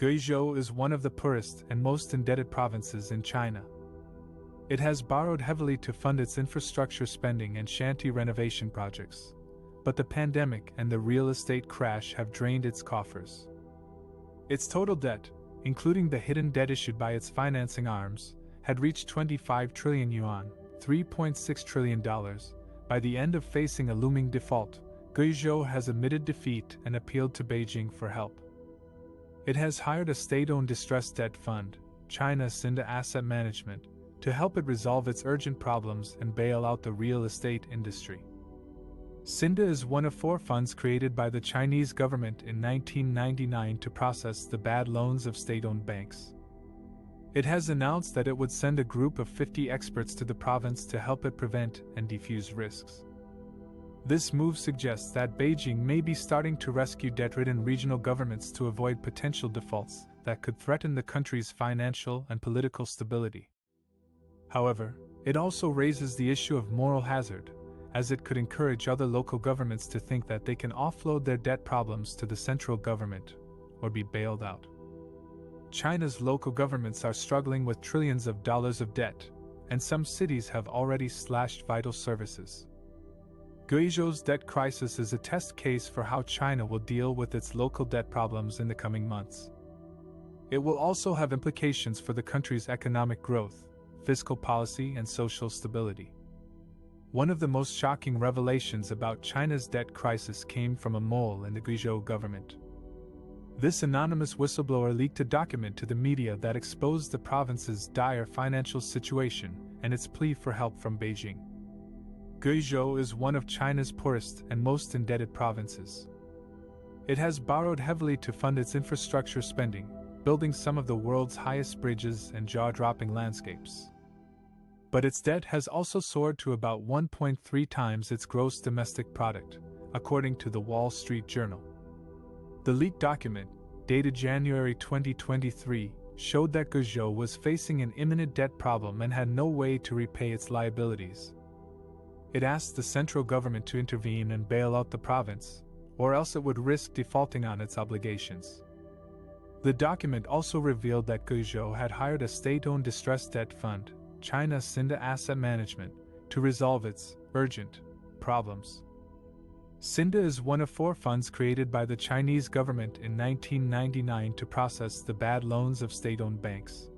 Guizhou is one of the poorest and most indebted provinces in China. It has borrowed heavily to fund its infrastructure spending and shanty renovation projects, but the pandemic and the real estate crash have drained its coffers. Its total debt, including the hidden debt issued by its financing arms, had reached 25 trillion yuan, $3.6 trillion, by the end of facing a looming default. Guizhou has admitted defeat and appealed to Beijing for help. It has hired a state-owned distressed debt fund, China Cinda Asset Management, to help it resolve its urgent problems and bail out the real estate industry. Cinda is one of 4 funds created by the Chinese government in 1999 to process the bad loans of state-owned banks. It has announced that it would send a group of 50 experts to the province to help it prevent and defuse risks. This move suggests that Beijing may be starting to rescue debt-ridden regional governments to avoid potential defaults that could threaten the country's financial and political stability. However, it also raises the issue of moral hazard, as it could encourage other local governments to think that they can offload their debt problems to the central government or be bailed out. China's local governments are struggling with trillions of dollars of debt, and some cities have already slashed vital services. Guizhou's debt crisis is a test case for how China will deal with its local debt problems in the coming months. It will also have implications for the country's economic growth, fiscal policy, and social stability. One of the most shocking revelations about China's debt crisis came from a mole in the Guizhou government. This anonymous whistleblower leaked a document to the media that exposed the province's dire financial situation and its plea for help from Beijing. Guizhou is one of China's poorest and most indebted provinces. It has borrowed heavily to fund its infrastructure spending, building some of the world's highest bridges and jaw-dropping landscapes. But its debt has also soared to about 1.3 times its gross domestic product, according to the Wall Street Journal. The leaked document, dated January 2023, showed that Guizhou was facing an imminent debt problem and had no way to repay its liabilities. It asked the central government to intervene and bail out the province, or else it would risk defaulting on its obligations. The document also revealed that Guizhou had hired a state-owned distressed debt fund, China Cinda Asset Management, to resolve its urgent problems. Cinda is one of 4 funds created by the Chinese government in 1999 to process the bad loans of state-owned banks.